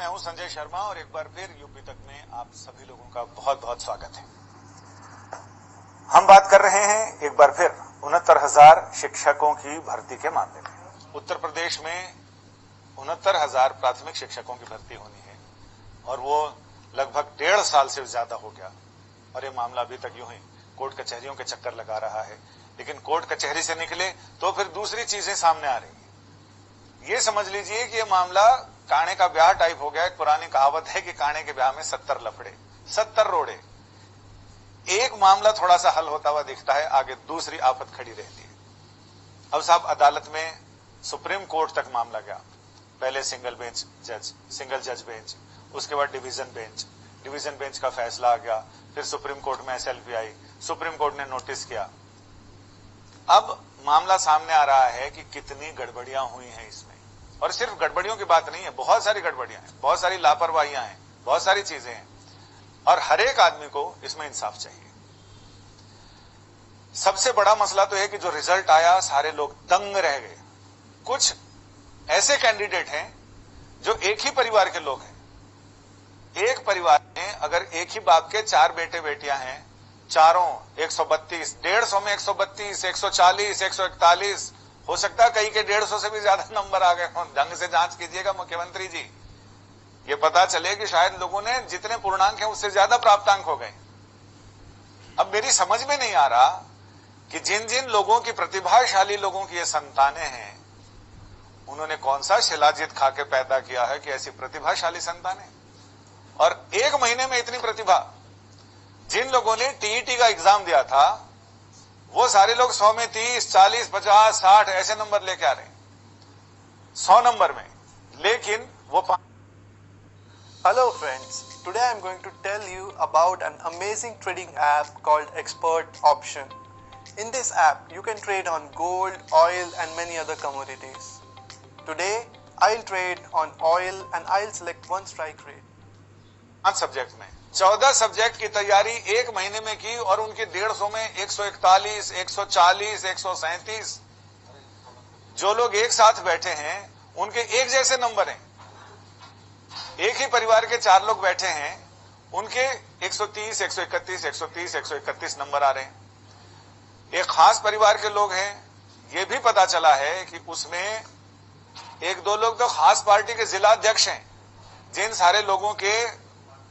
मैं हूं संजय शर्मा और एक बार फिर यूपी तक में आप सभी लोगों का बहुत बहुत स्वागत है। हम बात कर रहे हैं एक बार फिर 69,000 शिक्षकों की भर्ती के मामले में। उत्तर प्रदेश में 69,000 प्राथमिक शिक्षकों की भर्ती होनी है और वो लगभग 1.5 साल से ज्यादा हो गया और ये मामला अभी तक यूं ही कोर्ट कचहरियों के चक्कर लगा रहा है। लेकिन कोर्ट कचहरी से निकले तो फिर दूसरी चीजें सामने आ रही है। ये समझ लीजिए कि ये मामला काने का ब्याह टाइप हो गया। एक पुरानी कहावत है कि काने के ब्याह में 70 लफड़े 70 रोड़े। एक मामला थोड़ा सा हल होता हुआ दिखता है, आगे दूसरी आफत खड़ी रहती है। अब साहब अदालत में सुप्रीम कोर्ट तक मामला गया। पहले सिंगल जज बेंच, उसके बाद डिवीजन बेंच का फैसला आ गया, फिर सुप्रीम कोर्ट में SLP आई, सुप्रीम कोर्ट ने नोटिस किया। अब मामला सामने आ रहा है कि कितनी गड़बड़ियां हुई हैं इसमें। और सिर्फ गड़बड़ियों की बात नहीं है, बहुत सारी गड़बड़ियां हैं, बहुत सारी लापरवाहियां हैं, बहुत सारी चीजें हैं और हर एक आदमी को इसमें इंसाफ चाहिए। सबसे बड़ा मसला तो है कि जो रिजल्ट आया सारे लोग दंग रह गए। कुछ ऐसे कैंडिडेट हैं जो एक ही परिवार के लोग हैं। एक परिवार में अगर एक ही बाप के 4 बेटे बेटियां हैं, चारों 132, 150 में 132, 140, 141, हो सकता है कई के 150 से भी ज्यादा नंबर आ गए हों। ढंग से जांच कीजिएगा मुख्यमंत्री जी, ये पता चले कि शायद लोगों ने जितने पूर्णांक हैं उससे ज्यादा प्राप्तांक हो गए। अब मेरी समझ में नहीं आ रहा कि जिन जिन लोगों की, प्रतिभाशाली लोगों की ये संतानें हैं, उन्होंने कौन सा शिलाजीत खा के पैदा किया है कि ऐसी प्रतिभाशाली संतानें। और 1 महीने में इतनी प्रतिभा। जिन लोगों ने TET का एग्जाम दिया था वो सारे लोग 100 में 30, 40, 50, 60 ऐसे नंबर लेके आ रहे हैं 100 नंबर में, लेकिन वो Hello friends, today I am going to tell you about an amazing trading app called Expert Option. In this app, you can trade on gold, oil and many other commodities. Today, I'll trade on oil and I'll select one strike rate. 5 subject में 14 subject की तैयारी 1 महीने में की और उनके 150 में 141, 140, 137। जो लोग एक साथ बैठे हैं उनके एक जैसे नंबर हैं। एक ही परिवार के 4 लोग बैठे हैं, उनके 130, 131, 130, 131 नंबर आ रहे हैं। एक खास परिवार के लोग हैं, यह भी पता चला है कि उसमें 1-2 लोग तो खास पार्टी के जिला अध्यक्ष हैं। जिन सारे लोगों के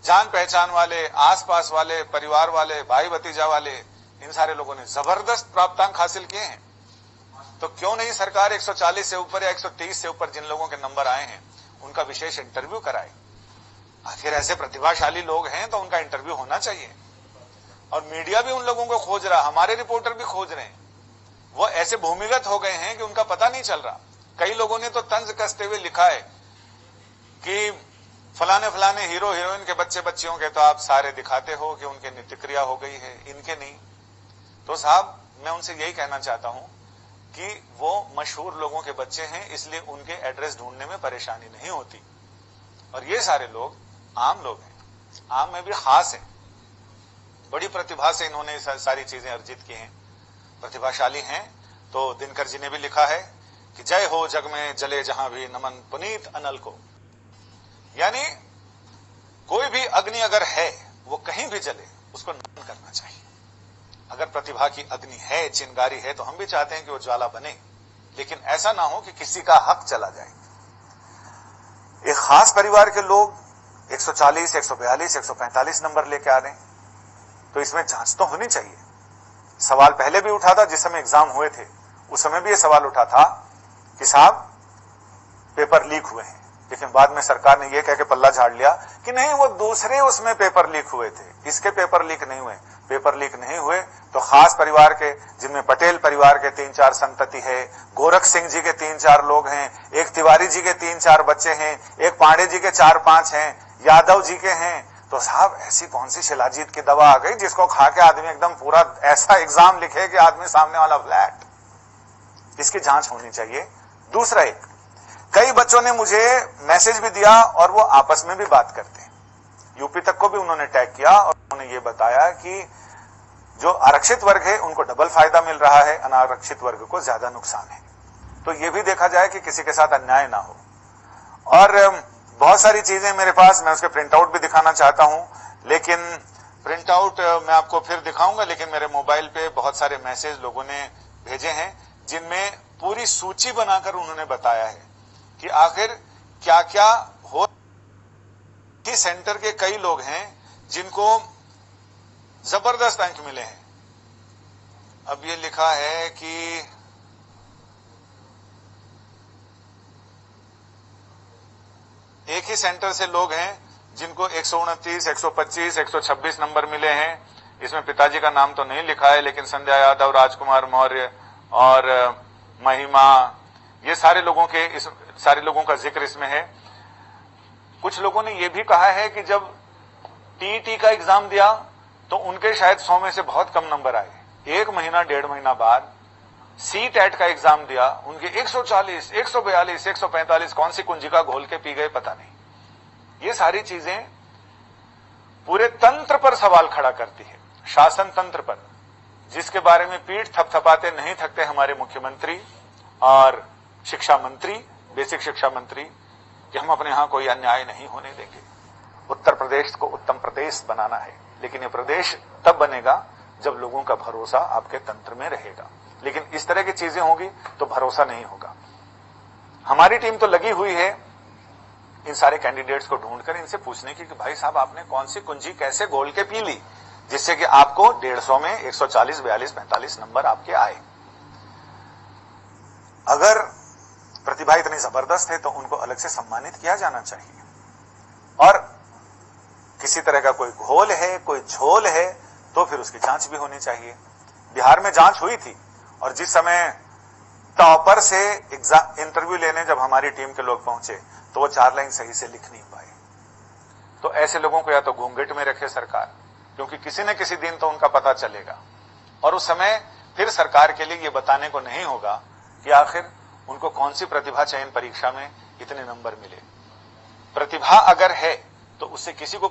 जान पहचान वाले, आसपास वाले, परिवार वाले, भाई भतीजा वाले, इन सारे लोगों ने जबरदस्त प्राप्तांक हासिल किए हैं। तो क्यों नहीं सरकार 140 से ऊपर या 130 से ऊपर जिन लोगों के नंबर आए हैं उनका विशेष इंटरव्यू कराए। आखिर ऐसे प्रतिभाशाली लोग हैं तो उनका इंटरव्यू होना चाहिए। और मीडिया भी उन लोगों को खोज रहा, हमारे रिपोर्टर भी खोज रहे हैं। वो ऐसे भूमिगत हो गए हैं कि उनका पता नहीं चल रहा। कई लोगों ने तो तंज कसते हुए लिखा है कि फलाने हीरो हीरोइन के बच्चे बच्चियों के तो आप सारे दिखाते हो कि उनके नित्य क्रिया हो गई है, इनके नहीं। तो साहब मैं उनसे यही कहना चाहता हूं कि वो मशहूर लोगों के बच्चे हैं, इसलिए उनके एड्रेस ढूंढने में परेशानी नहीं होती। और ये सारे लोग आम लोग हैं, आम में भी खास हैं। बड़ी प्रतिभा से इन्होंने सारी चीजें अर्जित की हैं, प्रतिभाशाली हैं। तो दिनकर जी ने भी लिखा है कि जय हो जग में जले जहां भी नमन पुनीत अनल को। यानी कोई भी अग्नि अगर है वो कहीं भी जले, उसको नमन करना चाहिए। अगर प्रतिभा की अग्नि है, चिंगारी है, तो हम भी चाहते हैं कि वो ज्वाला बने, लेकिन ऐसा ना हो कि किसी का हक चला जाए। एक खास परिवार के लोग 140, 142, 145 नंबर लेके आ रहे हैं, तो इसमें जांच तो होनी चाहिए। सवाल पहले भी उठा था, जिस समय एग्जाम हुए थे उस समय भी ये सवाल उठा था कि साहब पेपर लीक हुए हैं, लेकिन बाद में सरकार ने यह कह के पल्ला झाड़ लिया कि नहीं वो दूसरे उसमें पेपर लीक हुए थे, इसके पेपर लीक नहीं हुए। पेपर लीक नहीं हुए तो खास परिवार के, जिनमें पटेल परिवार के 3-4 संतति है, गोरख सिंह जी के 3-4 लोग हैं, एक तिवारी जी के 3-4 बच्चे हैं, एक पांडे जी के 4-5 हैं, यादव जी के हैं। तो साहब ऐसी कौन सी शिलाजीत की दवा आ गई जिसको खा के आदमी एकदम पूरा ऐसा एग्जाम लिखे कि आदमी सामने वाला फ्लैट। इसकी जांच होनी चाहिए। दूसरा, एक कई बच्चों ने मुझे मैसेज भी दिया और वो आपस में भी बात करते हैं। यूपी तक को भी उन्होंने टैग किया और उन्होंने ये बताया कि जो आरक्षित वर्ग है उनको डबल फायदा मिल रहा है, अनारक्षित वर्ग को ज्यादा नुकसान है। तो ये भी देखा जाए कि किसी के साथ अन्याय ना हो। और बहुत सारी चीजें मेरे पास, मैं उसके प्रिंट आउट भी दिखाना चाहता हूं, लेकिन प्रिंट आउट मैं आपको फिर दिखाऊंगा, लेकिन मेरे मोबाइल पे बहुत सारे मैसेज लोगों ने भेजे हैं जिनमें पूरी सूची बनाकर उन्होंने बताया है कि आखिर क्या क्या हो। सेंटर के कई लोग हैं जिनको जबरदस्त अंक मिले हैं। अब ये लिखा है कि एक ही सेंटर से लोग हैं जिनको 129, 125, 126 नंबर मिले हैं। इसमें पिताजी का नाम तो नहीं लिखा है, लेकिन संध्या यादव, राजकुमार मौर्य और महिमा, ये सारे लोगों का जिक्र इसमें है। कुछ लोगों ने यह भी कहा है कि जब टीईटी का एग्जाम दिया तो उनके शायद 100 में से बहुत कम नंबर आए। 1 महीना 1.5 महीना बाद सीटेट का एग्जाम दिया, उनके 140, 142, 145 कौन सी कुंजिका घोल के पी गए पता नहीं। ये सारी चीजें पूरे तंत्र पर सवाल खड़ा करती है, शासन तंत्र पर, जिसके बारे में पीठ थपथपाते नहीं थकते हमारे मुख्यमंत्री और शिक्षा मंत्री, बेसिक शिक्षा मंत्री, कि हम अपने यहां कोई अन्याय नहीं होने देंगे। उत्तर प्रदेश को उत्तम प्रदेश बनाना है, लेकिन यह प्रदेश तब बनेगा जब लोगों का भरोसा आपके तंत्र में रहेगा। लेकिन इस तरह की चीजें होंगी तो भरोसा नहीं होगा। हमारी टीम तो लगी हुई है इन सारे कैंडिडेट्स को ढूंढकर इनसे पूछने की कि भाई साहब आपने कौन सी कुंजी कैसे घोल के पी ली जिससे कि आपको 150 में 140, 42, 45 नंबर आपके आए। अगर प्रतिभा इतनी जबरदस्त है तो उनको अलग से सम्मानित किया जाना चाहिए। और किसी तरह का कोई घोल है, कोई झोल है, तो फिर उसकी जांच भी होनी चाहिए। बिहार में जांच हुई थी और जिस समय टॉपर से इंटरव्यू लेने जब हमारी टीम के लोग पहुंचे तो वो 4 लाइन सही से लिख नहीं पाए। तो ऐसे लोगों को या तो घूंघट में रखे सरकार, क्योंकि किसी न किसी दिन तो उनका पता चलेगा और उस समय फिर सरकार के लिए ये बताने को नहीं होगा कि आखिर उनको कौन सी प्रतिभा चयन परीक्षा में इतने नंबर मिले। प्रतिभा अगर है तो उससे किसी को